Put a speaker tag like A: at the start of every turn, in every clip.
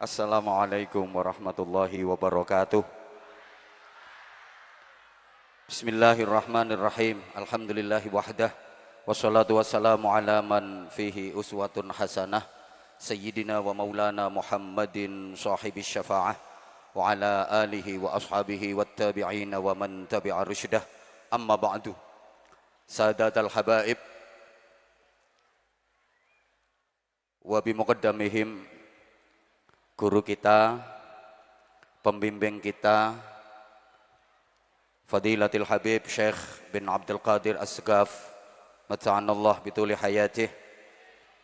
A: Assalamualaikum warahmatullahi wabarakatuh. Bismillahirrahmanirrahim. Alhamdulillahi wahdah. Wassalatu wassalamu ala man fihi uswatun hasanah. Sayyidina wa maulana Muhammadin sahibis syafa'ah. Wa ala alihi wa ashabihi wa tabi'ina wa man tabi'a rusydah. Amma ba'du. Sadatal habaib. Wa bimuqaddamihim, guru kita, pembimbing kita, Fadilatil Habib Syekh bin Abdul Qadir As-Segaf, mata'anallah bituli hayatih,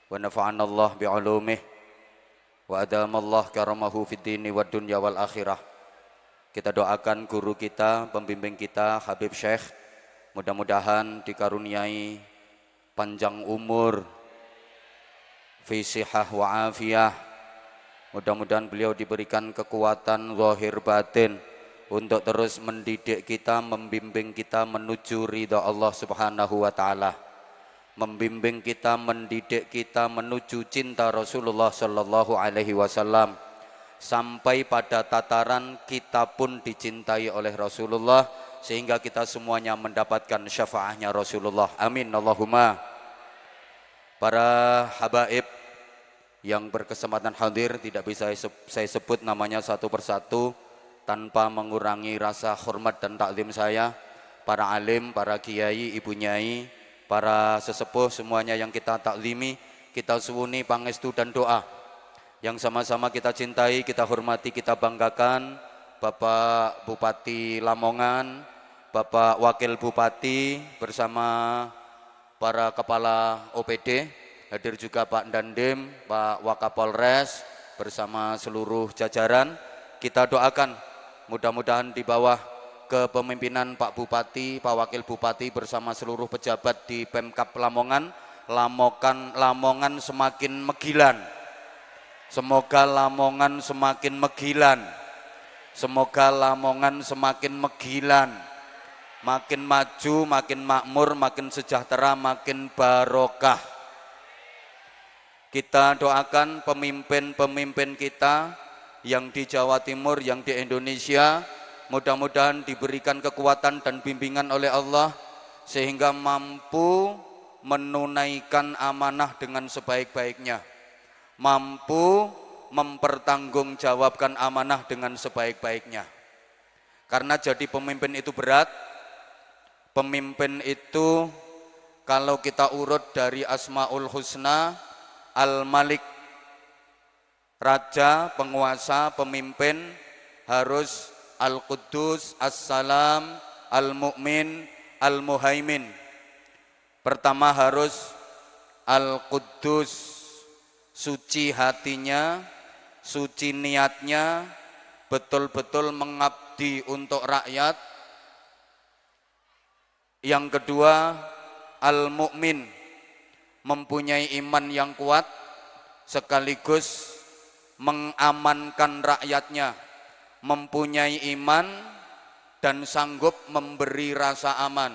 A: wa nafa'anallah bi'ulumih, wa adamallah karamahu fid dini wa dunya wal akhirah. Kita doakan guru kita, pembimbing kita, Habib Syekh, mudah-mudahan dikaruniai panjang umur, fi sihah wa afiyah. Mudah-mudahan beliau diberikan kekuatan zahir batin untuk terus mendidik kita, membimbing kita menuju ridha Allah Subhanahu wa taala. Membimbing kita, mendidik kita menuju cinta Rasulullah sallallahu alaihi wasallam, sampai pada tataran kita pun dicintai oleh Rasulullah sehingga kita semuanya mendapatkan syafaatnya Rasulullah. Amin Allahumma. Para habaib yang berkesempatan hadir, tidak bisa saya sebut namanya satu persatu tanpa mengurangi rasa hormat dan taklim saya. Para alim, para kiai, ibu nyai, para sesepuh semuanya yang kita taklimi, kita suwuni pangestu dan doa yang sama-sama kita cintai, kita hormati, kita banggakan. Bapak Bupati Lamongan, Bapak Wakil Bupati bersama para kepala OPD, hadir juga Pak Dandim, Pak Wakapolres bersama seluruh jajaran. Kita doakan mudah-mudahan di bawah kepemimpinan Pak Bupati, Pak Wakil Bupati bersama seluruh pejabat di Pemkab Lamongan, Lamongan semakin megilan. Semoga Lamongan semakin megilan. Semoga Lamongan semakin megilan. Makin maju, makin makmur, makin sejahtera, makin barokah. Kita doakan pemimpin-pemimpin kita yang di Jawa Timur, yang di Indonesia, mudah-mudahan diberikan kekuatan dan bimbingan oleh Allah sehingga mampu menunaikan amanah dengan sebaik-baiknya, mampu mempertanggungjawabkan amanah dengan sebaik-baiknya. Karena jadi pemimpin itu berat. Pemimpin itu kalau kita urut dari Asmaul Husna, Al-Malik, raja, penguasa, pemimpin, harus Al-Quddus, As-Salam, Al-Mu'min, Al-Muhaimin. Pertama harus Al-Quddus, suci hatinya, suci niatnya, betul-betul mengabdi untuk rakyat. Yang kedua Al-Mu'min, mempunyai iman yang kuat sekaligus mengamankan rakyatnya, mempunyai iman dan sanggup memberi rasa aman.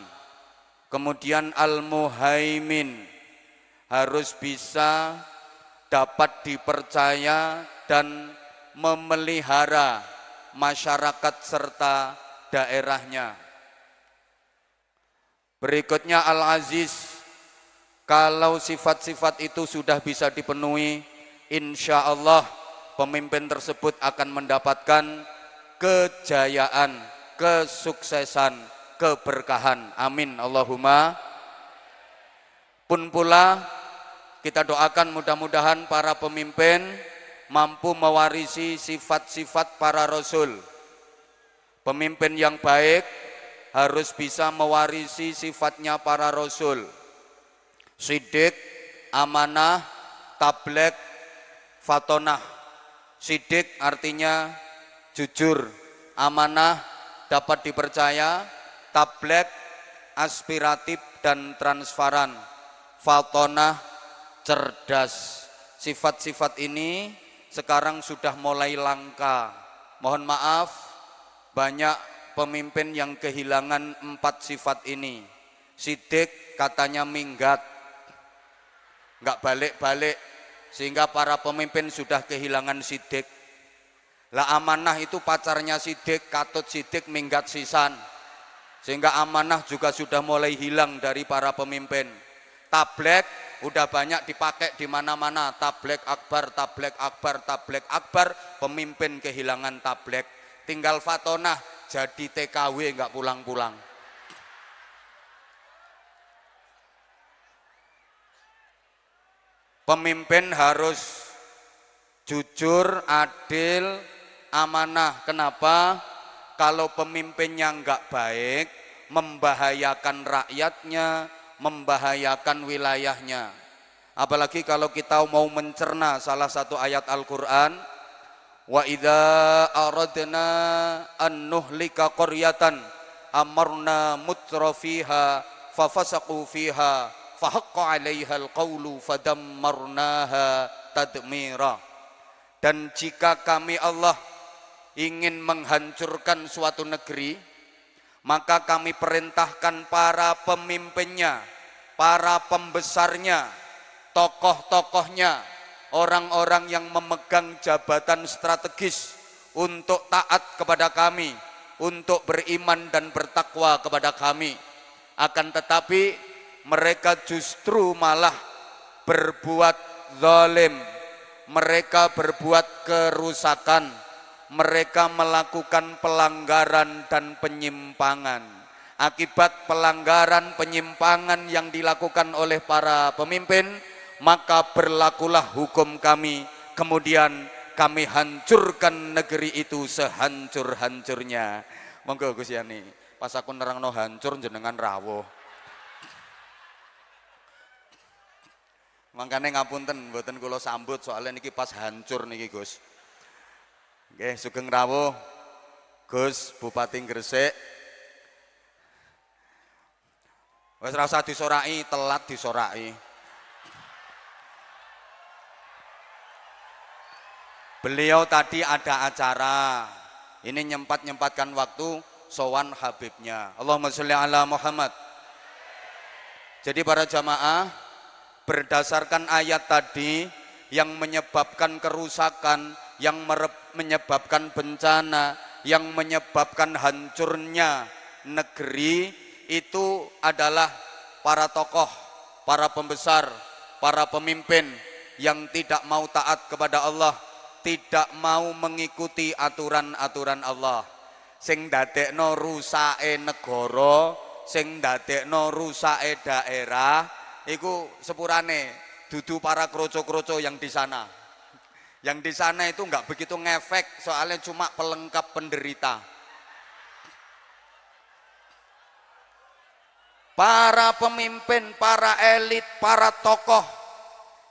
A: Kemudian Al-Muhaimin, harus bisa dapat dipercaya dan memelihara masyarakat serta daerahnya. Berikutnya Al-Aziz. Kalau sifat-sifat itu sudah bisa dipenuhi, insya Allah pemimpin tersebut akan mendapatkan kejayaan, kesuksesan, keberkahan. Amin Allahumma. Pun pula kita doakan mudah-mudahan para pemimpin mampu mewarisi sifat-sifat para rasul. Pemimpin yang baik harus bisa mewarisi sifatnya para rasul. Sidik, amanah, tabligh, fatonah. Sidik artinya jujur, amanah dapat dipercaya, tabligh aspiratif dan transparan, fatonah cerdas. Sifat-sifat ini sekarang sudah mulai langka. Mohon maaf, banyak pemimpin yang kehilangan 4 sifat ini. Sidik katanya minggat, nggak balik-balik, sehingga para pemimpin sudah kehilangan sidik. Lah amanah itu pacarnya Sidik, katut Sidik minggat sisan. Sehingga amanah juga sudah mulai hilang dari para pemimpin. Tablek udah banyak dipakai di mana-mana, tablek akbar, tablek akbar, tablek akbar, pemimpin kehilangan tablek. Tinggal fatonah jadi TKW nggak pulang-pulang. Pemimpin harus jujur, adil, amanah. Kenapa? Kalau pemimpinnya nggak baik, membahayakan rakyatnya, membahayakan wilayahnya. Apalagi kalau kita mau mencerna salah satu ayat Al-Quran, wa idza aradna an nuhlika qaryatan amarna mutrafiha fafasaqu fiha fahaqqa 'alaihal qawlu fadammarnaha tadmira. Dan jika kami Allah ingin menghancurkan suatu negeri, maka kami perintahkan para pemimpinnya, para pembesarnya, tokoh-tokohnya, orang-orang yang memegang jabatan strategis untuk taat kepada kami, untuk beriman dan bertakwa kepada kami. Akan tetapi mereka justru malah berbuat zalim, mereka berbuat kerusakan, mereka melakukan pelanggaran dan penyimpangan. Akibat pelanggaran penyimpangan yang dilakukan oleh para pemimpin, maka berlakulah hukum kami, kemudian kami hancurkan negeri itu sehancur-hancurnya. Monggo Gus Yani, pas aku nerangno hancur jenengan rawuh. Makanya ngapunten mboten kula sambut soalnya niki pas hancur niki Gus. Nggih, sugeng rawuh Gus Bupati Gresik. Wis ora usah disoraki, telat disoraki. Beliau tadi ada acara. Ini nyempatkan waktu sowan Habibnya. Allahumma sholli ala Muhammad. Jadi para jamaah, berdasarkan ayat tadi yang menyebabkan kerusakan, yang menyebabkan bencana, yang menyebabkan hancurnya negeri, itu adalah para tokoh, para pembesar, para pemimpin yang tidak mau taat kepada Allah, tidak mau mengikuti aturan-aturan Allah. Sing dadekno rusake negara, sing dadekno rusake daerah, iku sepurane dudu para kroco-kroco yang di sana. Yang di sana itu nggak begitu ngefek, soalnya cuma pelengkap penderita. Para pemimpin, para elit, para tokoh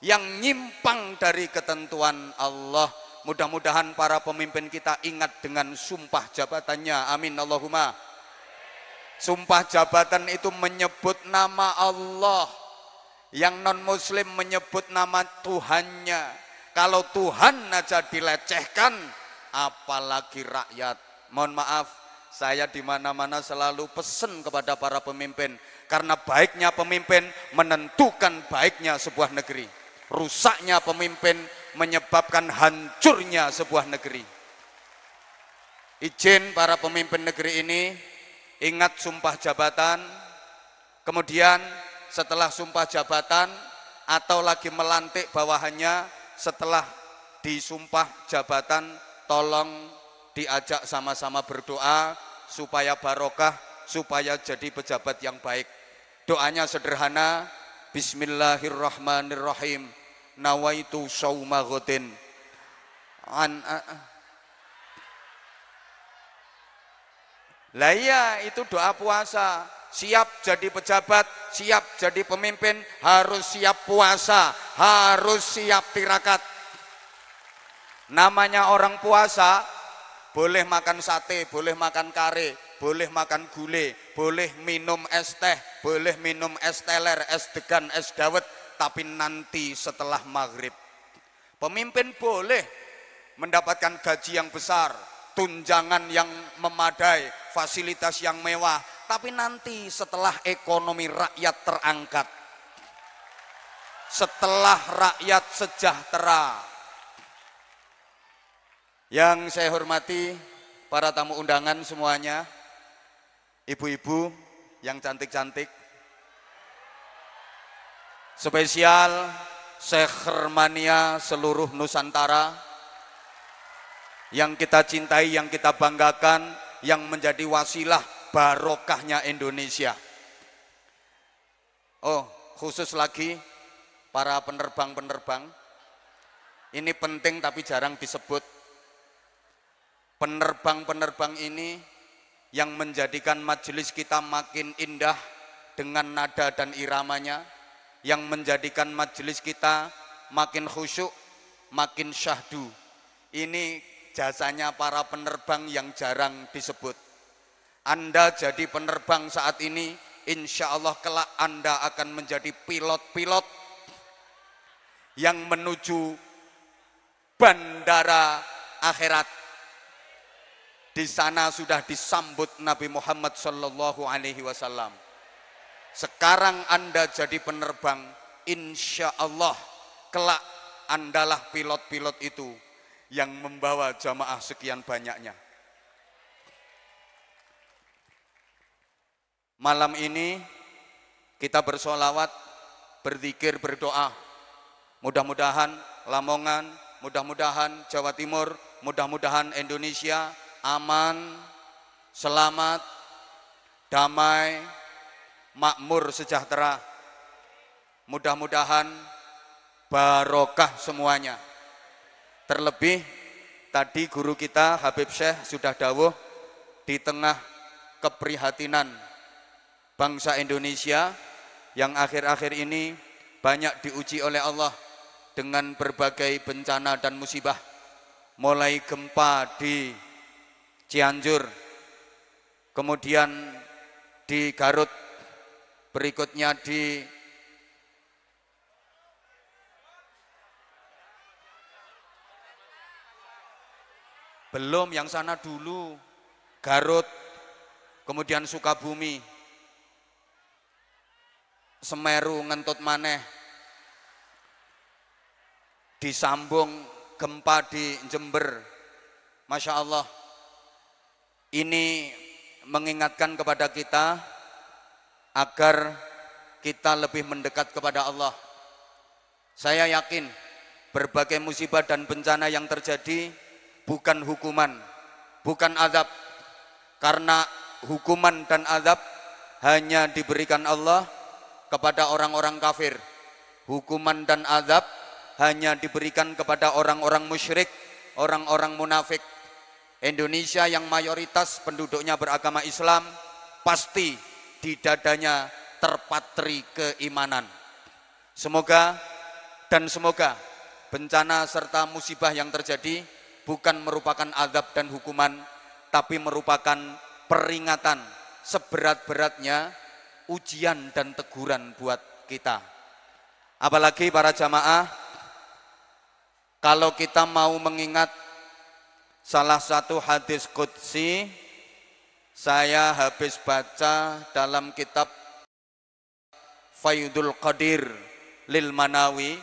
A: yang nyimpang dari ketentuan Allah. Mudah-mudahan para pemimpin kita ingat dengan sumpah jabatannya. Amin Allahumma. Sumpah jabatan itu menyebut nama Allah. Yang non muslim menyebut nama Tuhannya. Kalau Tuhan aja dilecehkan, apalagi rakyat. Mohon maaf, saya di mana-mana selalu pesen kepada para pemimpin, karena baiknya pemimpin menentukan baiknya sebuah negeri. Rusaknya pemimpin menyebabkan hancurnya sebuah negeri. Izin para pemimpin negeri ini ingat sumpah jabatan, kemudian setelah sumpah jabatan atau lagi melantik bawahannya, setelah disumpah jabatan tolong diajak sama-sama berdoa supaya barokah, supaya jadi pejabat yang baik. Doanya sederhana, Bismillahirrahmanirrahim, nawaitu shauma ghadin lah iya, itu doa puasa. Siap jadi pejabat, siap jadi pemimpin, harus siap puasa, harus siap tirakat. Namanya orang puasa, boleh makan sate, boleh makan kare, boleh makan gulai, boleh minum es teh, boleh minum es teler, es degan, es dawet, tapi nanti setelah maghrib. Pemimpin boleh mendapatkan gaji yang besar, tunjangan yang memadai, fasilitas yang mewah, tapi nanti setelah ekonomi rakyat terangkat, setelah rakyat sejahtera. Yang saya hormati para tamu undangan semuanya, ibu-ibu yang cantik-cantik, spesial Sekhermania seluruh Nusantara yang kita cintai, yang kita banggakan, yang menjadi wasilah barokahnya Indonesia. Oh, khusus lagi para penerbang-penerbang, ini penting tapi jarang disebut. Penerbang-penerbang ini yang menjadikan majelis kita makin indah dengan nada dan iramanya, yang menjadikan majelis kita makin khusyuk, makin syahdu. Ini jasanya para penerbang yang jarang disebut. Anda jadi penerbang saat ini, insya Allah kelak Anda akan menjadi pilot-pilot yang menuju bandara akhirat. Di sana sudah disambut Nabi Muhammad Sallallahu Alaihi Wasallam. Sekarang Anda jadi penerbang, insya Allah kelak Andalah pilot-pilot itu yang membawa jamaah sekian banyaknya. Malam ini kita bersolawat, berzikir, berdoa. Mudah-mudahan Lamongan, mudah-mudahan Jawa Timur, mudah-mudahan Indonesia aman, selamat, damai, makmur, sejahtera. Mudah-mudahan barokah semuanya. Terlebih tadi guru kita Habib Syekh sudah dawuh, di tengah keprihatinan bangsa Indonesia yang akhir-akhir ini banyak diuji oleh Allah dengan berbagai bencana dan musibah, mulai gempa di Cianjur, kemudian di Garut, berikutnya di belum yang sana dulu, Garut, kemudian Sukabumi, Semeru, ngentut maneh, disambung gempa di Jember. Masya Allah, ini mengingatkan kepada kita agar kita lebih mendekat kepada Allah. Saya yakin berbagai musibah dan bencana yang terjadi bukan hukuman, bukan azab, karena hukuman dan azab hanya diberikan Allah kepada orang-orang kafir. Hukuman dan azab hanya diberikan kepada orang-orang musyrik, orang-orang munafik. Indonesia yang mayoritas penduduknya beragama Islam, pasti di dadanya terpatri keimanan. Semoga bencana serta musibah yang terjadi bukan merupakan azab dan hukuman, tapi merupakan peringatan seberat-beratnya ujian dan teguran buat kita. Apalagi para jamaah, kalau kita mau mengingat salah satu hadis qudsi, saya habis baca dalam kitab Faidul Qadir lil Manawi,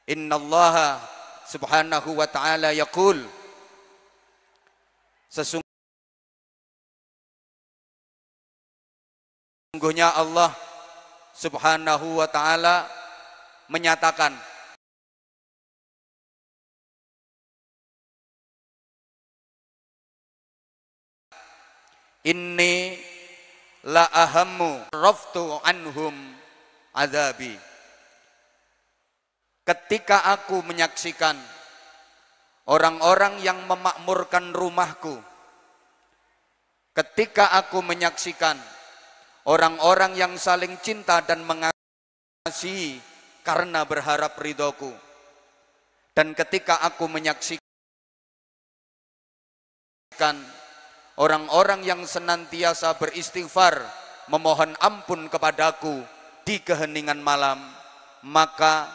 A: innallaha subhanahu wa ta'ala yaqul, sesungguhnya Allah subhanahu wa ta'ala menyatakan, inni la ahammu raftu anhum azabi. Ketika aku menyaksikan orang-orang yang memakmurkan rumahku, ketika aku menyaksikan orang-orang yang saling cinta dan mengasihi karena berharap ridhoku, dan ketika aku menyaksikan orang-orang yang senantiasa beristighfar memohon ampun kepadaku di keheningan malam, maka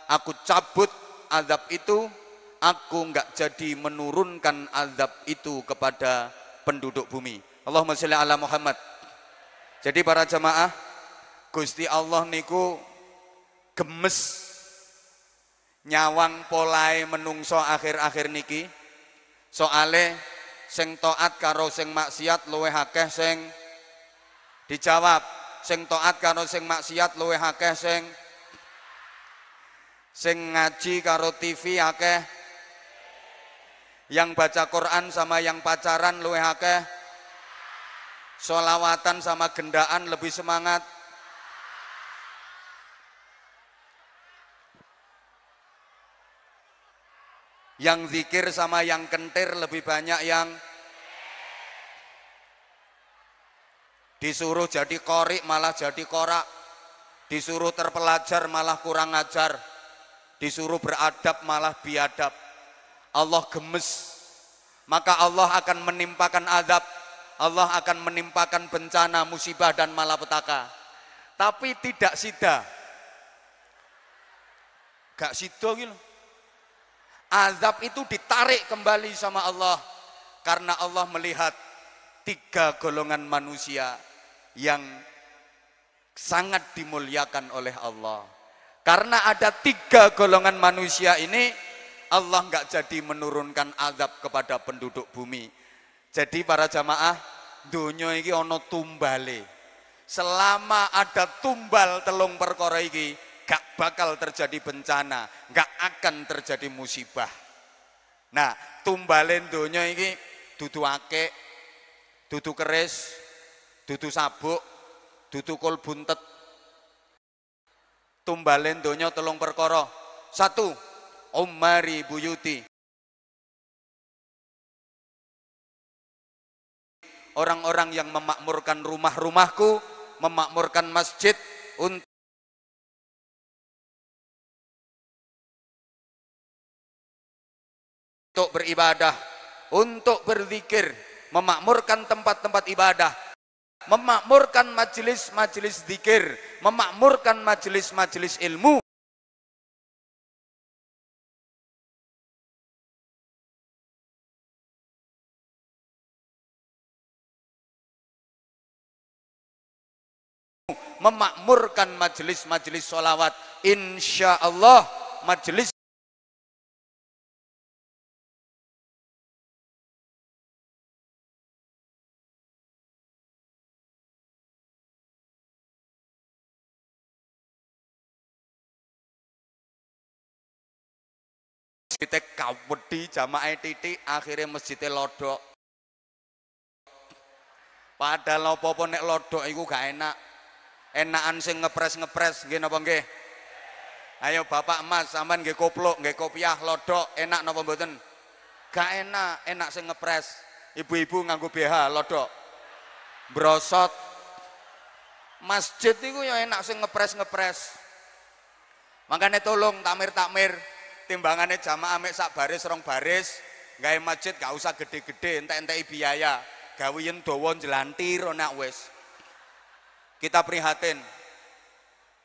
A: aku cabut azab itu. Aku enggak jadi menurunkan azab itu kepada penduduk bumi. Allahumma sholli ala Muhammad. Jadi para jamaah, Gusti Allah niku gemes nyawang polai menungso akhir-akhir niki, Soale sing taat karo sing maksiat luwih akeh sing dijawab. Sing taat karo sing maksiat luwih akeh sing ngaji karo TV akeh. Yang baca Quran sama yang pacaran luwih akeh. Sholawatan sama gendaan lebih semangat. Yang zikir sama yang kentir lebih banyak yang disuruh jadi qori malah jadi korak, disuruh terpelajar malah kurang ajar, disuruh beradab malah biadab. Allah gemes, maka Allah akan menimpakan azab, Allah akan menimpakan bencana, musibah dan malapetaka. Tapi tidak sida, gak sida gitu. Azab itu ditarik kembali sama Allah karena Allah melihat 3 golongan manusia yang sangat dimuliakan oleh Allah. Karena ada 3 golongan manusia ini, Allah nggak jadi menurunkan azab kepada penduduk bumi. Jadi para jamaah, dunia ini ono tumbale. Selama ada tumbal telung perkara iki, gak bakal terjadi bencana, gak akan terjadi musibah. Nah, tumbalen donya iki dudu akik, dudu keris, dudu sabuk, dudu kol buntet. Tumbalen donya telung perkara. 1, umari buyuti. Orang-orang yang memakmurkan rumah-rumahku, memakmurkan masjid untuk beribadah, untuk berzikir, memakmurkan tempat-tempat ibadah, memakmurkan majelis-majelis zikir, memakmurkan majelis-majelis ilmu. Memakmurkan majelis-majelis sholawat. Insya Allah majelis masjidnya kawedi jamaah titik, akhirnya masjidnya lodok. Padahal apa-apa nek lodok itu gak enak. Enakan sing ngepres nggih napa nggih? Ayo bapak emas sampean nggih koplok, nggih kopiah lodok, enak napa mboten? Gak enak, enak sing ngepres. Ibu-ibu nganggo BH lodok. Brosot. Masjid itu ya enak sing ngepres. Makanya tolong takmir timbangannya jamaah mek sak baris rong baris, gawe masjid gak usah gede-gede, entek-enteki biaya, gaweyen dawa jelantir ora wis. Kita prihatin.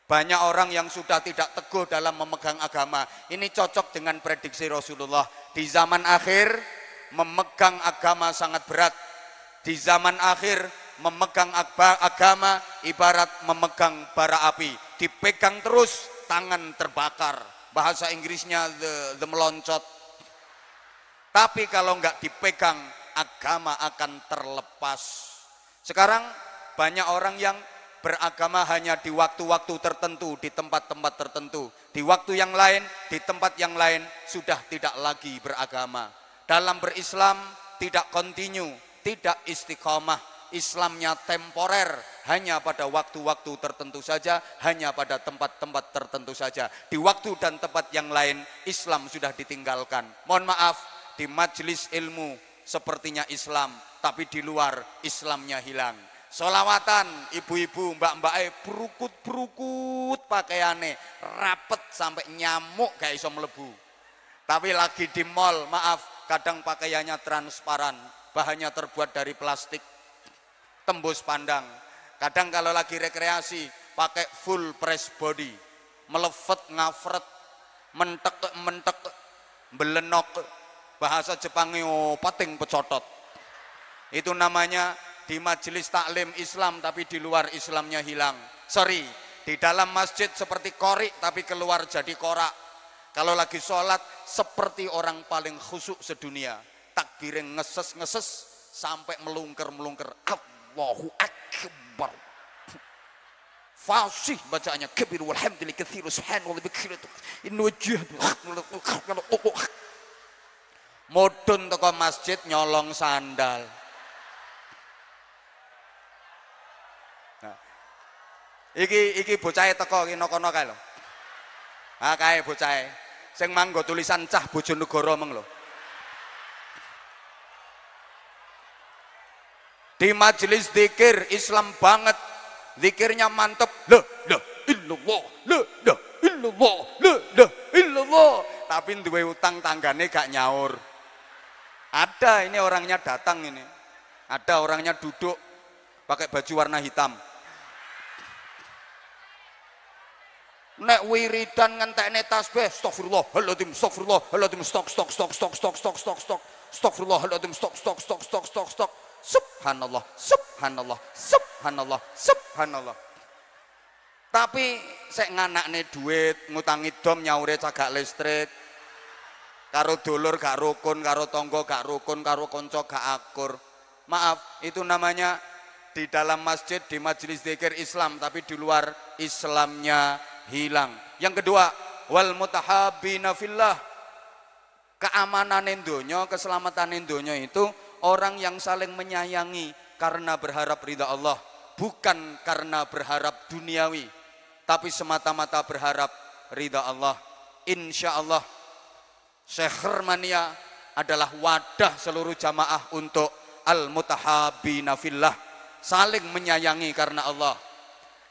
A: Banyak orang yang sudah tidak teguh dalam memegang agama. Ini cocok dengan prediksi Rasulullah. Di zaman akhir memegang agama sangat berat. Di zaman akhir memegang agama ibarat memegang bara api. Dipegang terus, tangan terbakar. Bahasa Inggrisnya the meloncat. Tapi kalau nggak dipegang, agama akan terlepas. Sekarang banyak orang yang beragama hanya di waktu-waktu tertentu, di tempat-tempat tertentu. Di waktu yang lain, di tempat yang lain sudah tidak lagi beragama. Dalam berislam tidak kontinu, tidak istiqomah. Islamnya temporer, hanya pada waktu-waktu tertentu saja, hanya pada tempat-tempat tertentu saja. Di waktu dan tempat yang lain, Islam sudah ditinggalkan. Mohon maaf, di majelis ilmu sepertinya Islam, tapi di luar Islamnya hilang. Sholawatan, ibu-ibu, mbak-mbak, berukut-berukut pakaiannya, rapet sampai nyamuk gak iso melebu. Tapi lagi di mall, maaf, kadang pakaiannya transparan, bahannya terbuat dari plastik, tembus pandang. Kadang kalau lagi rekreasi pakai full press body, melevet ngafret, mentek belenok, bahasa Jepangnya pating pecotot. Itu namanya di majelis taklim Islam tapi di luar Islamnya hilang. Sorry, di dalam masjid seperti korik tapi keluar jadi korak. Kalau lagi sholat seperti orang paling khusyuk sedunia. Takbir takbire ngeses-ngeses sampai melungker-melungker. Allahu Akbar. Fasih bacaannya kabir walhamdulillah katsir subhanallah bikir inna wajh mudhun teko masjid nyolong sandal. Nah, iki bocahe teko iki kono kae lho. Ha kae bocahe sing manggo tulisan cah Bojonegoro meng lho. Di majelis zikir Islam banget. Zikirnya mantep, la illallah, la illallah, la illallah. Tapi duwe utang tanggane gak nyaur. Ada ini orangnya datang ini. Ada orangnya duduk pakai baju warna hitam. Nek wiridan ngentekne tasbih, astagfirullahaladzim, astagfirullahaladzim, stok. Astagfirullahaladzim, stok. Subhanallah, subhanallah, subhanallah, subhanallah. Tapi sek nganakne duit, ngutangi dom nyaure cagak listrik. Karo dulur gak rukun, karo tonggo gak rukun, karo konco gak akur. Maaf, itu namanya di dalam masjid, di majelis zikir Islam, tapi di luar Islamnya hilang. Yang kedua, wal mutahabbina fillah. Keamanan donya, keselamatan donya itu orang yang saling menyayangi karena berharap ridha Allah, bukan karena berharap duniawi, tapi semata-mata berharap ridha Allah. Insya Allah Syekhermania adalah wadah seluruh jamaah untuk al-mutahabbina fillah, saling menyayangi karena Allah.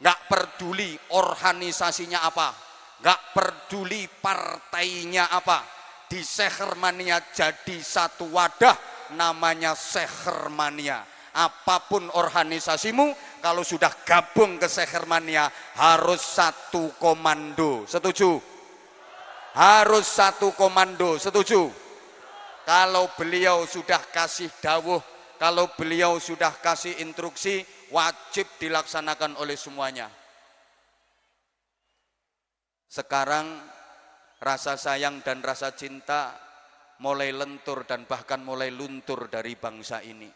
A: Nggak peduli organisasinya apa, nggak peduli partainya apa, di Syekhermania jadi satu wadah namanya Syekhermania. Apapun organisasimu, kalau sudah gabung ke Syekhermania harus satu komando. Setuju? Harus satu komando. Setuju? Kalau beliau sudah kasih dawuh, kalau beliau sudah kasih instruksi, wajib dilaksanakan oleh semuanya. Sekarang rasa sayang dan rasa cinta mulai lentur dan bahkan mulai luntur dari bangsa ini.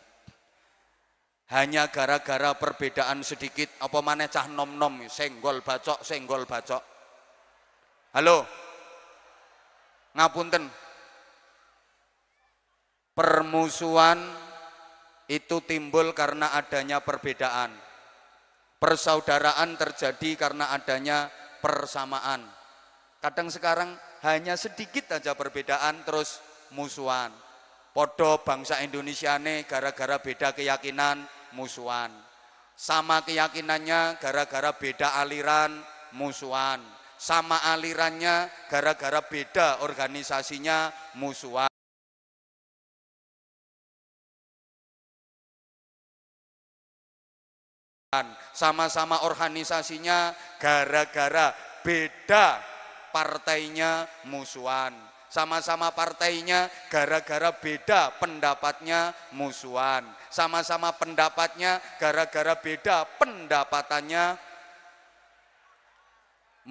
A: Hanya gara-gara perbedaan sedikit, apa maneh cah nom-nom, senggol bacok. Halo, ngapunten, permusuhan itu timbul karena adanya perbedaan. Persaudaraan terjadi karena adanya persamaan. Kadang sekarang hanya sedikit aja perbedaan terus musuhan. Podo bangsa Indonesia nih gara-gara beda keyakinan musuhan. Sama keyakinannya gara-gara beda aliran musuhan. Sama alirannya gara-gara beda organisasinya musuhan. Sama-sama organisasinya gara-gara beda partainya musuhan. Sama-sama partainya gara-gara beda pendapatnya musuhan. Sama-sama pendapatnya gara-gara beda pendapatannya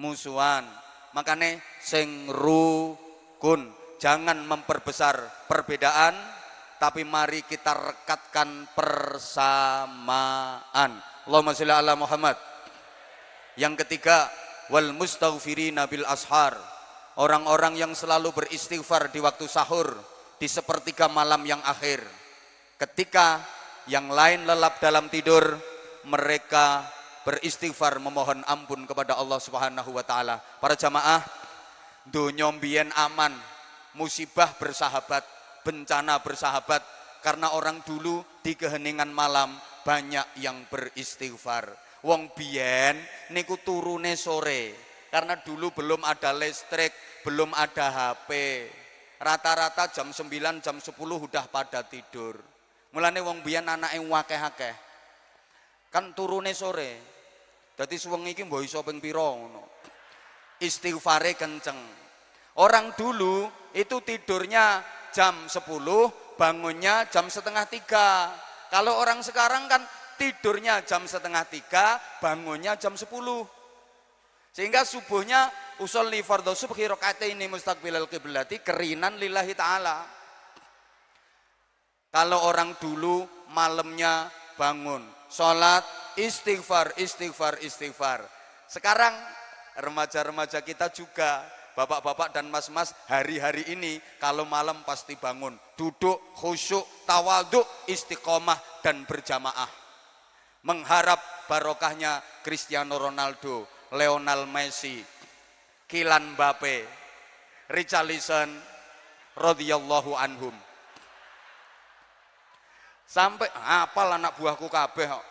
A: musuhan. Makanya sing rukun, jangan memperbesar perbedaan, tapi mari kita rekatkan persamaan. Allahumma sholli ala Muhammad. Yang ketiga, wal mustaghfirina bil ashar. Orang-orang yang selalu beristighfar di waktu sahur, di sepertiga malam yang akhir. Ketika yang lain lelap dalam tidur, mereka beristighfar memohon ampun kepada Allah Subhanahu wa taala. Para jamaah, dunya mbiyen aman, musibah bersahabat, bencana bersahabat, karena orang dulu di keheningan malam banyak yang beristighfar. Wong biyen niku turune sore, karena dulu belum ada listrik, belum ada HP. Rata-rata jam 9, jam 10 udah pada tidur. Mulane wong biyen anake akeh-akeh. Kan turune sore. Dadi suwengi iki mbok iso ping pira ngono. Istighfare kenceng. Orang dulu itu tidurnya jam 10, bangunnya jam setengah 3. Kalau orang sekarang kan tidurnya jam setengah 3, bangunnya jam 10. Sehingga subuhnya usolli fardhu subhi rakaataini mustaqbilal qiblati kerinan lillahi ta'ala. Kalau orang dulu malamnya bangun, sholat, istighfar, istighfar, istighfar. Sekarang remaja-remaja kita juga, bapak-bapak dan mas-mas, hari-hari ini kalau malam pasti bangun, duduk, khusyuk, tawaduk, istiqomah dan berjamaah. Mengharap barokahnya Cristiano Ronaldo, Lionel Messi, Kylian Mbappe, Richarlison, radhiyallahu anhum. Sampai apal anak buahku kabeh kok.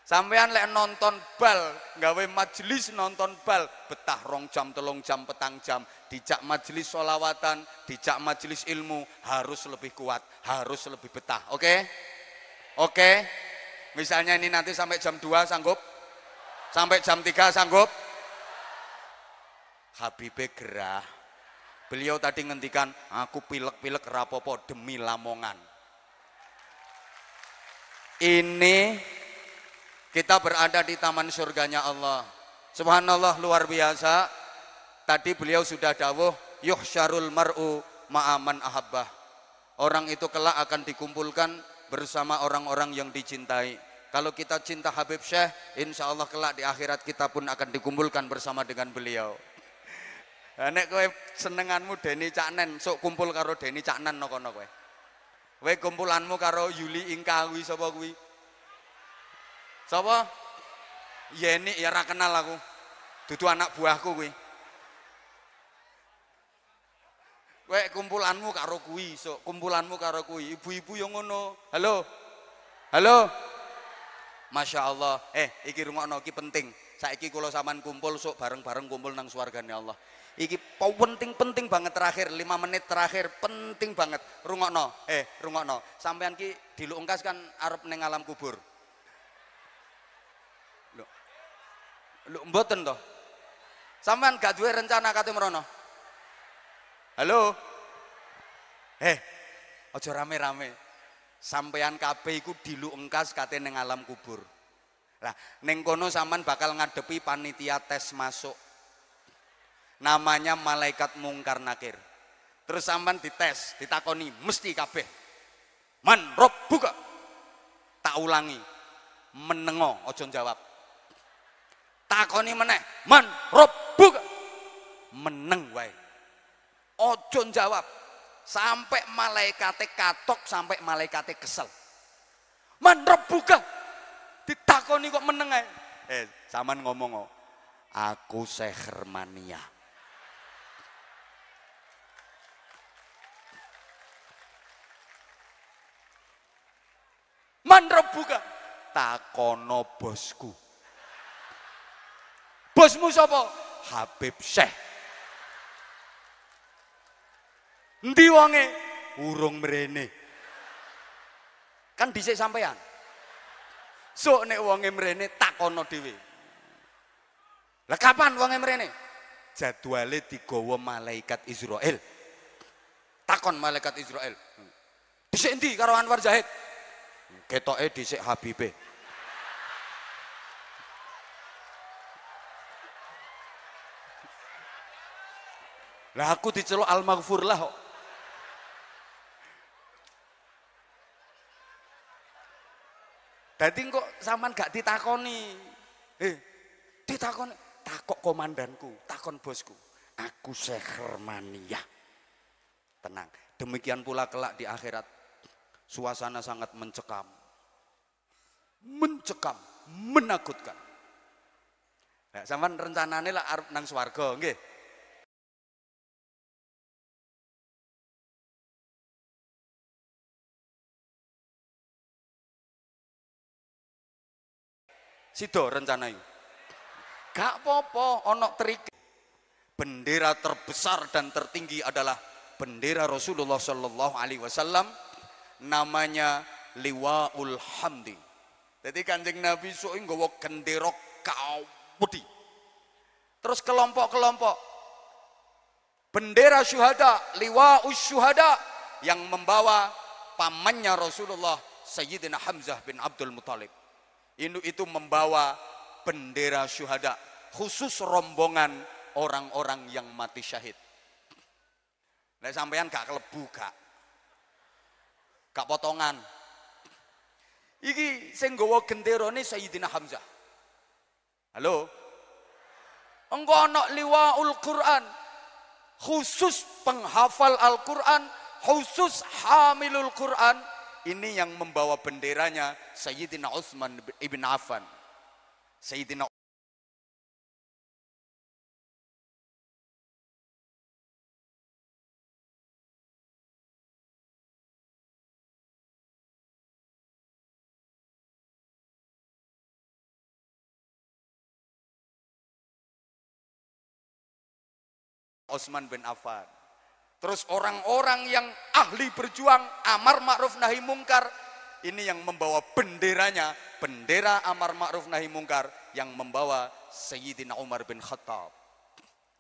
A: Sampean lek nonton bal, gawe majelis nonton bal, betah 2 jam, 3 jam, petang jam, dijak majelis sholawatan, dijak majelis ilmu, harus lebih kuat, harus lebih betah. Oke? Oke? Misalnya ini nanti sampai jam 2 sanggup? Sampai jam 3 sanggup? Habibe gerah. Beliau tadi ngendikan, aku pilek-pilek rapopo demi Lamongan. Ini kita berada di taman surganya Allah. Subhanallah, luar biasa. Tadi beliau sudah dawuh, yuhsyarul mar'u ma'aman ahabbah. Orang itu kelak akan dikumpulkan bersama orang-orang yang dicintai. Kalau kita cinta Habib Syekh, insya Allah kelak di akhirat kita pun akan dikumpulkan bersama dengan beliau. Nek kowe senenganmu Deni Caknen, sok kumpul karo Deni Caknen kono kowe. Kowe kumpulanmu karo Yuli Ingka kuwi sapa kuwi? Sapa? Yeni ya ra kenal aku. Dudu anak buahku kuwi. Kowe kumpulanmu karo kuwi, sok kumpulanmu karo kuwi. Ibu-ibu yo ngono. Halo. Halo. Masya Allah. Iki rungokno iki penting. Saiki kula sampean kumpul sok bareng-bareng kumpul nang swargane Allah. Iki penting banget terakhir, 5 menit terakhir penting banget. Rungokno, rungokno. Sampean ki dilungkas kan arep ning alam kubur. Lho mboten toh. Sampean gak duwe rencana kate mrono. Halo. Aja rame-rame. Sampean kabeh iku dilungkas kate ning alam kubur. Lah ning kono sampean bakal ngadepi panitia tes masuk. Namanya malaikat mungkar nakir. Terus sampean dites, ditakoni mesti kabeh. Man rabbuka. Tak ulangi. Menengo aja jawab. Takoni meneh, man rabbuka. Meneng wae. Aja jawab. Sampai malaikate katok, sampai malaikate kesel. Man rabbuka. Ditakoni kok meneng ae. Sampean ngomong kok. Aku Syekh Hermania. Man rabbuka. Takono bosku. Bosmu sapa? Habib Syekh. Endi wonge? Urung mrene. Kan dhisik sampean. Sok nek wonge mrene takono dhewe. Lah kapan wonge mrene? Jadwale digawa malaikat Israel. Takon malaikat Israel. Dhisik endi karo Anwar Zahid? Ketoke dhisik Habibe. Lah aku diceluk Al-Maghfur lah kok. Dadi kok sampean gak ditakoni. Ditakoni, takok komandanku, takon bosku. Aku Syekh Hermania. Tenang. Demikian pula kelak di akhirat. Suasana sangat mencekam. Mencekam, menakutkan. Nah, sampean rencanane lah arep nang swarga, nggih. Sido rencana itu. Gak apa-apa, ono trik. Bendera terbesar dan tertinggi adalah bendera Rasulullah Shallallahu Alaihi Wasallam, namanya Liwaul Hamdi. Jadi Kanjeng Nabi sok nggawa gendera kaudi. Terus kelompok-kelompok bendera syuhada, Liwaus Syuhada, yang membawa pamannya Rasulullah Sayyidina Hamzah bin Abdul Muthalib. Itu membawa bendera syuhada, khusus rombongan orang-orang yang mati syahid. Nah sampean gak kelebu gak potongan. Iki sing nggawa genderane Sayyidina Hamzah. Halo. Engko ana liwaul Quran, khusus penghafal Al-Quran, khusus hamilul Quran. Ini yang membawa benderanya Sayyidina Utsman ibn Affan. Sayyidina Utsman bin Affan. Terus orang-orang yang ahli berjuang amar ma'ruf nahi mungkar, ini yang membawa benderanya, bendera amar ma'ruf nahi mungkar yang membawa Sayyidina Umar bin Khattab.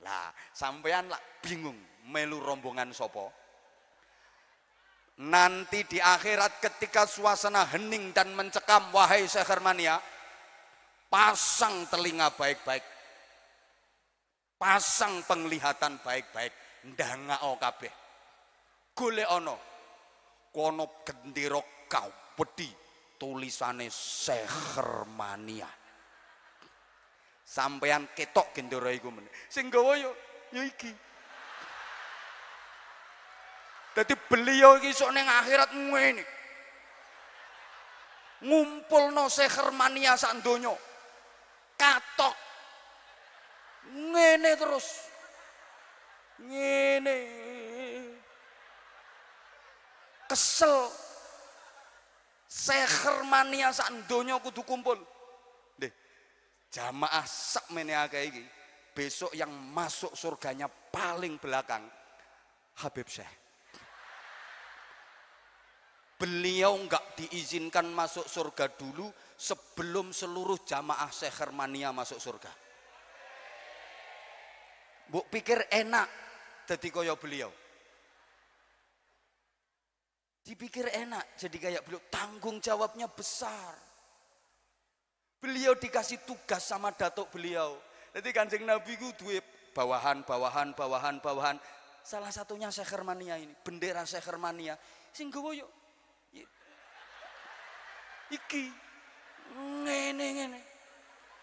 A: Lah, sampean lah bingung melu rombongan sopo. Nanti di akhirat ketika suasana hening dan mencekam, wahai Syekh Hermania, pasang telinga baik-baik. Pasang penglihatan baik-baik, ndangao kabeh. Golek ana kono gendera kau wedi tulisane Syekh Hermania. Sampean ketok gendera iku men. Sing gawa yo iki. Dadi beliau iki sok ning akhirat ngene. Ngumpulno Syekh Hermania sak donya. Katok ngene terus ngene kesel Syekh Hermania sak donya kudu kumpul. Nggih, jamaah sak mene akeh iki besok yang masuk surganya paling belakang Habib Syekh. Beliau enggak diizinkan masuk surga dulu sebelum seluruh jamaah Syekh Hermania masuk surga. Mbok pikir enak jadi kaya beliau. Dipikir enak jadi kayak beliau, tanggung jawabnya besar. Beliau dikasih tugas sama datuk beliau. Jadi Kanjeng Nabi ku duwe bawahan. Salah satunya Syekh Hermania ini, bendera Syekh Hermania. Sing gawa yo iki ngene.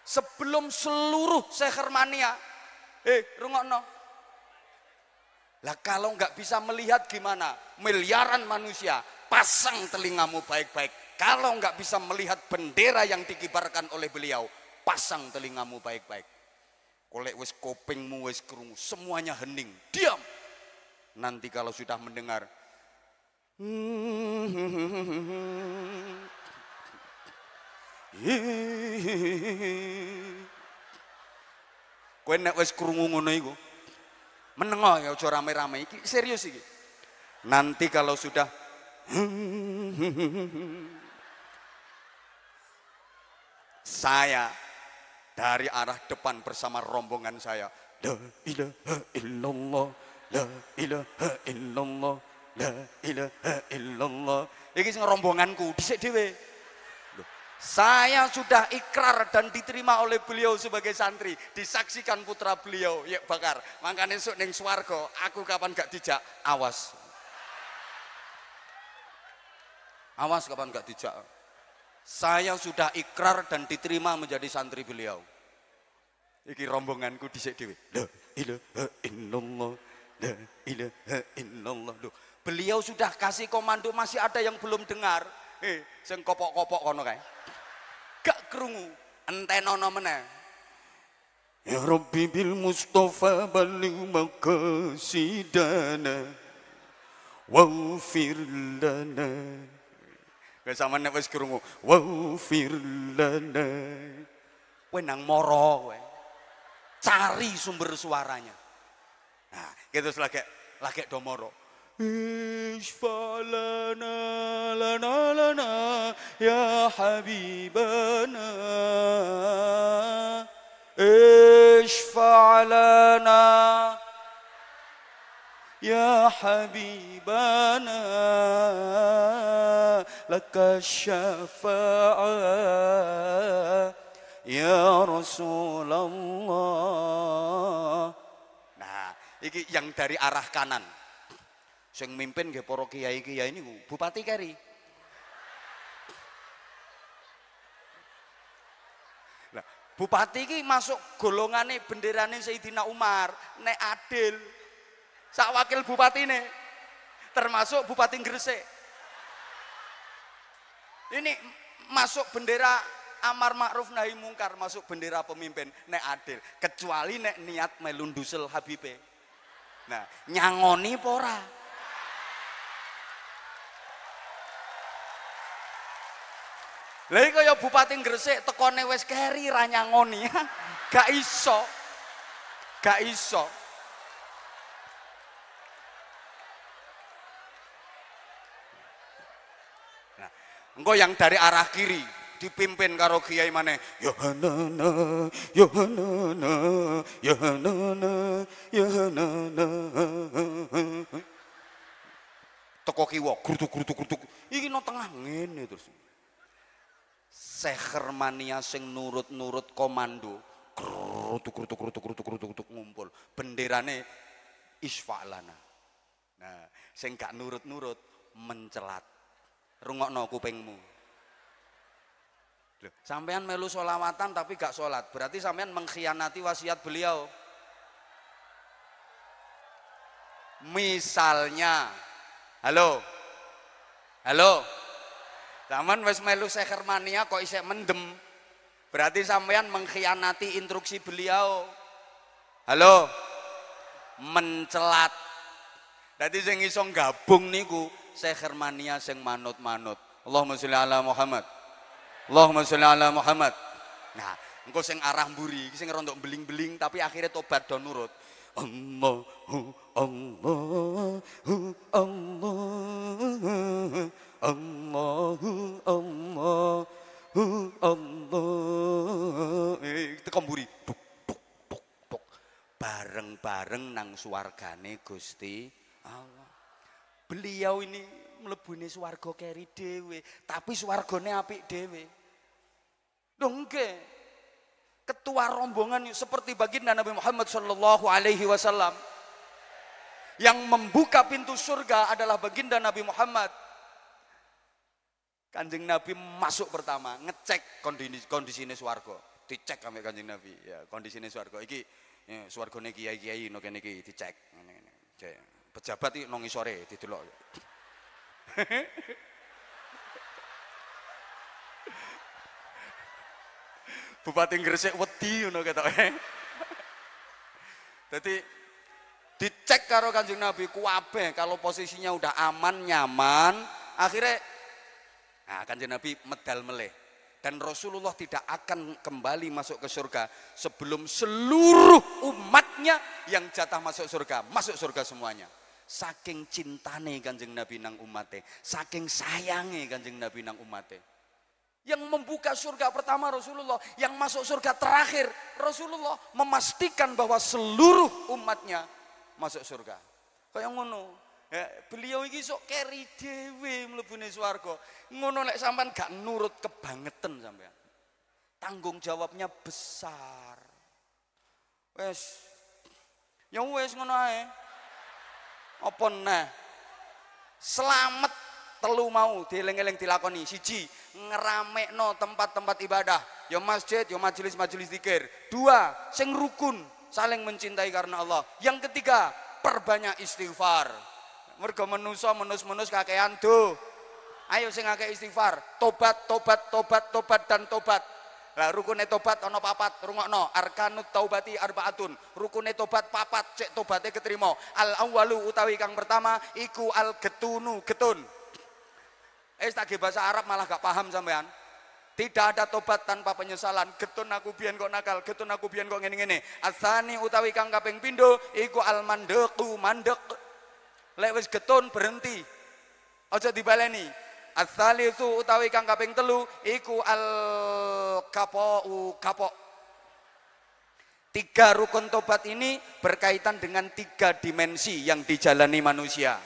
A: Sebelum seluruh Syekh Hermania rungokno. Lah kalau nggak bisa melihat gimana? Miliaran manusia, pasang telingamu baik-baik. Kalau nggak bisa melihat bendera yang dikibarkan oleh beliau, pasang telingamu baik-baik. Kolek wis kopingmu wis krungu, semuanya hening, diam. Nanti kalau sudah mendengar kowe nek wis krungu ngono iku menengo ya aja rame-rame iki serius iki. Nanti kalau sudah saya dari arah depan bersama rombongan saya, la ilaha illallah, la ilaha illallah, la ilaha illallah. Iki sing rombonganku dhisik dhewe. Saya sudah ikrar dan diterima oleh beliau sebagai santri, disaksikan putra beliau ya bakar. Makanya esuk ning swarga aku kapan gak dijak, awas. Awas kapan gak dijak. Saya sudah ikrar dan diterima menjadi santri beliau. Iki rombonganku dhisik dhewe. La ilaha illallah, la ilaha illallah. Loh, beliau sudah kasih komando, masih ada yang belum dengar. Sing kopok-kopok kono kae. Gak krungu, entenono meneh. Ya Rabbi bil Mustafa baligh maqasidana waghfir lana. Gak sama nek wis krungu, waghfir lana. Kowe nang moro kowe. Cari sumber suaranya. Nah, gitu lagi do moro. Ishfa'lana lana ya habibana, ishfa'lana ya habibana, laka syafa'ah ya Rasulullah. Nah, ini yang dari arah kanan. Sing mimpin nggih para kiai-kiai niku Bupati Keri. Lah, bupati iki masuk golongane benderane Sayyidina Umar, nek adil. Sak wakil bupatine termasuk Bupati Gresik. Ini masuk bendera amar ma'ruf nahi mungkar, masuk bendera pemimpin nek adil, kecuali nek niat melu ndusel Habibe. Nah, nyangoni apa ora? Lha iki kaya Bupati Gresik tekone wis keri ra nyangoni. Gak iso. Gak iso. Nah, engko yang dari arah kiri dipimpin karo kiai maneh. Yohanana, Yohanana, Yohanana, Yohanana. Teko kiwa, grutuk. Iki nang tengah ngene terus. Sehermania sing nurut-nurut komando krutuk ngumpul benderane isfa'lana. Nah, sing gak nurut-nurut mencelat. Rungokno kupingmu. Loh, sampean melu sholawatan tapi gak sholat, berarti sampean mengkhianati wasiat beliau. Misalnya, halo, zaman wis melu sehermania kok isek mendem, berarti sampean mengkhianati instruksi beliau. Halo, mencelat. Dadi sing iso gabung niku sehermania sing manut-manut. Allahumma sholli ala Muhammad. Allahumma sholli ala Muhammad. Nah, engko sing arah mburi iki sing rondok beling-beling tapi akhirnya tobat do nurut. Allahu Allahu Allah. Allahu Allahu Allah. Teko mburi. Buk. Bareng-bareng nang swargane Gusti Allah. Beliau ini mlebune swarga keri dhewe, tapi swargane apik dhewe. Lho nggih. Ketua rombongan seperti baginda Nabi Muhammad sallallahu alaihi wasallam. Yang membuka pintu surga adalah baginda Nabi Muhammad. Kanjeng Nabi masuk pertama, ngecek kondisine swarga. Dicek sampe Kanjeng Nabi, ya kondisine swarga iki ya, swargane kiai-kiai no kene iki dicek. Ngene. Pejabat iki nang ngisore didelok. Bupati Gresik wedi ngono ketoke. Dadi dicek karo Kanjeng Nabi kuwabe kalau posisinya udah aman, nyaman, akhirnya Kanjeng Nabi medal meleh. Dan Rasulullah tidak akan kembali masuk ke surga sebelum seluruh umatnya yang jatah masuk surga semuanya. Saking cintane Kanjeng Nabi nang umate, saking sayange Kanjeng Nabi nang umate. Yang membuka surga pertama Rasulullah, yang masuk surga terakhir Rasulullah, memastikan bahwa seluruh umatnya masuk surga. Kaya ngono. Ya, beliau iki sok keri dhewe mlebune swarga. Ngono lek sampean gak nurut kebangetan sampean. Tanggung jawabnya besar. Wes. Ya wes ngono ae. Apa neh? Selamat telu mau dieling-eling dilakoni. Siji, ngeramekno tempat-tempat ibadah, ya masjid, ya majelis-majelis zikir. Dua, sing rukun, saling mencintai karena Allah. Yang ketiga, perbanyak istighfar. Mergo manusa menus-menus kakean do. Ayo sing akeh istighfar, tobat dan tobat. Lah rukune tobat ana papat, rungokno. Arkanut taubati arbaatun. Rukune tobat papat, cek tobaté ketrima. Al awwalu utawi kang pertama iku al getun. Tak bahasa Arab malah gak paham sampean. Tidak ada tobat tanpa penyesalan. Getun aku biyen kok nakal, getun aku biyen kok ngene-ngene. Asani utawi kang kaping pindho iku al mandek. Lek wis getun berhenti. Aja dibaleni. As-salisu utawi kang kaping telu iku al kapok. Tiga rukun tobat ini berkaitan dengan tiga dimensi yang dijalani manusia.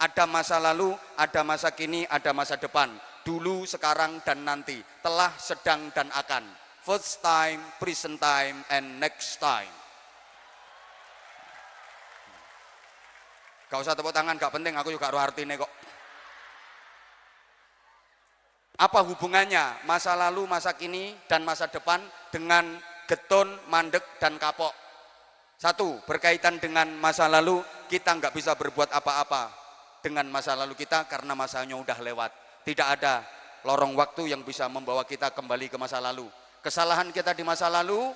A: Ada masa lalu, ada masa kini, ada masa depan. Dulu, sekarang, dan nanti. Telah, sedang, dan akan. First time, present time, and next time. Gak usah tepuk tangan, gak penting, aku juga roh artine kok. Apa hubungannya masa lalu, masa kini, dan masa depan dengan getun, mandek, dan kapok? Satu, berkaitan dengan masa lalu, kita nggak bisa berbuat apa-apa dengan masa lalu kita karena masanya udah lewat. Tidak ada lorong waktu yang bisa membawa kita kembali ke masa lalu. Kesalahan kita di masa lalu,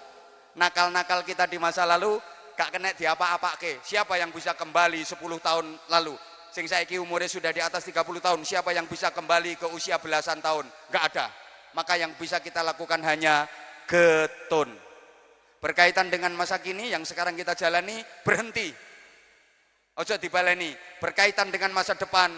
A: nakal-nakal kita di masa lalu, gak kena diapa-apake. Siapa yang bisa kembali 10 tahun lalu? Sing saiki umurnya sudah di atas 30 tahun, siapa yang bisa kembali ke usia belasan tahun? Gak ada. Maka yang bisa kita lakukan hanya getun. Berkaitan dengan masa kini yang sekarang kita jalani, berhenti. Ojo dibaleni. Berkaitan dengan masa depan,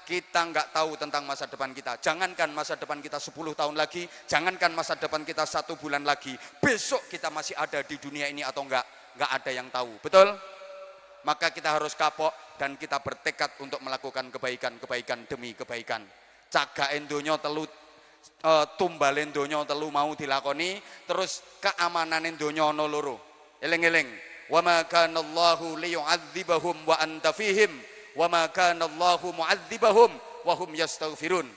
A: kita nggak tahu tentang masa depan kita. Jangankan masa depan kita 10 tahun lagi, jangankan masa depan kita 1 bulan lagi, besok kita masih ada di dunia ini atau enggak ada yang tahu. Betul? Maka kita harus kapok dan kita bertekad untuk melakukan kebaikan demi kebaikan. Cagaken donya telu, tumbalen donya telu mau dilakoni, terus keamanan donya ana loro. Eling-eling. Wa ma kana Allahu liyu'adzibahum wa anta fihim wa ma kana Allahu mu'adzibahum wa hum yastaghfirun.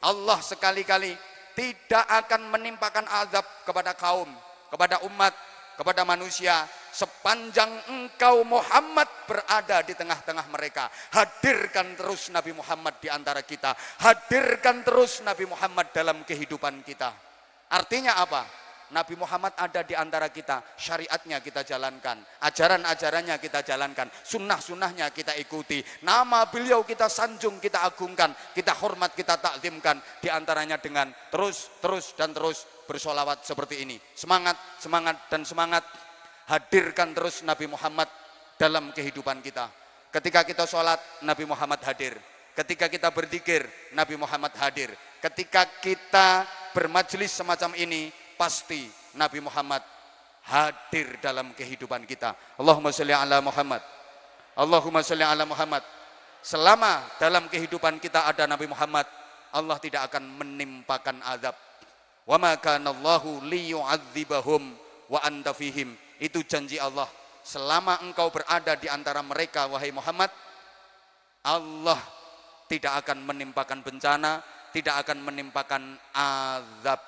A: Allah sekali-kali tidak akan menimpakan azab kepada kaum, kepada umat, kepada manusia sepanjang engkau Muhammad berada di tengah-tengah mereka. Hadirkan terus Nabi Muhammad di antara kita. Hadirkan terus Nabi Muhammad dalam kehidupan kita. Artinya apa? Nabi Muhammad ada di antara kita, syariatnya kita jalankan, ajaran-ajarannya kita jalankan, sunnah-sunnahnya kita ikuti, nama beliau kita sanjung, kita agungkan, kita hormat, kita takzimkan, di antaranya dengan terus bersolawat seperti ini. Semangat, semangat, dan semangat. Hadirkan terus Nabi Muhammad dalam kehidupan kita. Ketika kita sholat, Nabi Muhammad hadir. Ketika kita berzikir, Nabi Muhammad hadir. Ketika kita bermajelis semacam ini, pasti Nabi Muhammad hadir dalam kehidupan kita. Allahumma sholli ala Muhammad. Allahumma sholli ala Muhammad. Selama dalam kehidupan kita ada Nabi Muhammad, Allah tidak akan menimpakan azab. Wa ma kana Allahu liyu'adzibahum wa anta fihim. Itu janji Allah. Selama engkau berada di antara mereka, wahai Muhammad, Allah tidak akan menimpakan bencana, tidak akan menimpakan azab.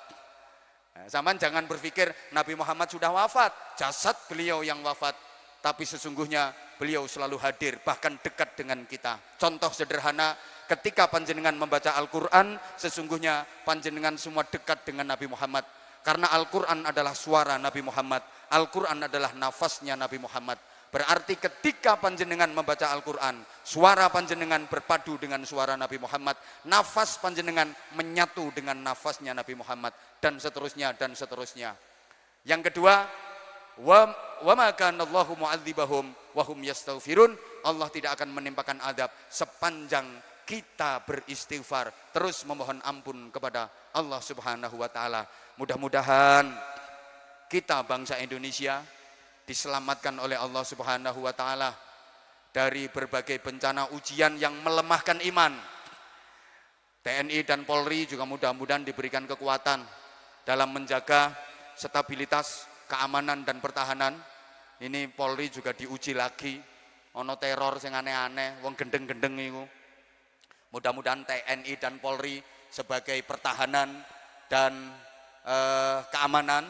A: Zaman jangan berpikir Nabi Muhammad sudah wafat, jasad beliau yang wafat, tapi sesungguhnya beliau selalu hadir, bahkan dekat dengan kita. Contoh sederhana, ketika panjenengan membaca Al-Quran, sesungguhnya panjenengan semua dekat dengan Nabi Muhammad, karena Al-Quran adalah suara Nabi Muhammad, Al-Quran adalah nafasnya Nabi Muhammad. Berarti ketika panjenengan membaca Al-Quran, suara panjenengan berpadu dengan suara Nabi Muhammad, nafas panjenengan menyatu dengan nafasnya Nabi Muhammad, dan seterusnya dan seterusnya. Yang kedua, wa ma kana Allahu mu'adzibahum wa hum yastaghfirun. Allah tidak akan menimpakan azab sepanjang kita beristighfar, terus memohon ampun kepada Allah Subhanahu wa taala. Mudah-mudahan kita bangsa Indonesia diselamatkan oleh Allah Subhanahu wa taala dari berbagai bencana ujian yang melemahkan iman. TNI dan Polri juga mudah-mudahan diberikan kekuatan dalam menjaga stabilitas, keamanan dan pertahanan. Ini Polri juga diuji lagi, ono teror sing aneh-aneh, wong gendeng-gendeng iku. Mudah-mudahan TNI dan Polri sebagai pertahanan dan keamanan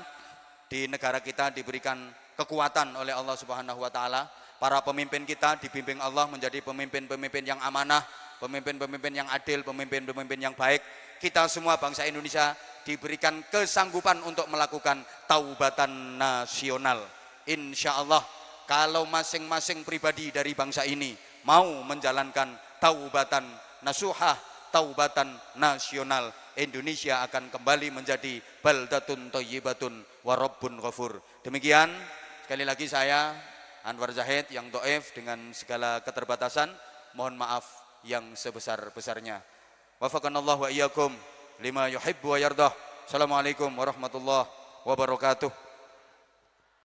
A: di negara kita diberikan kekuatan oleh Allah Subhanahu wa taala. Para pemimpin kita dibimbing Allah menjadi pemimpin-pemimpin yang amanah, pemimpin-pemimpin yang adil, pemimpin-pemimpin yang baik. Kita semua bangsa Indonesia diberikan kesanggupan untuk melakukan taubatan nasional. Insya Allah kalau masing-masing pribadi dari bangsa ini mau menjalankan taubatan nasuhah, taubatan nasional, Indonesia akan kembali menjadi baldatun thayyibatun wa rabbun ghafur. Demikian, sekali lagi saya Anwar Zahid yang dhaif dengan segala keterbatasan, mohon maaf yang sebesar-besarnya. Wafaqanallahu wa iyyakum lima yuhibbu wa yardah. Assalamualaikum warahmatullahi wabarakatuh.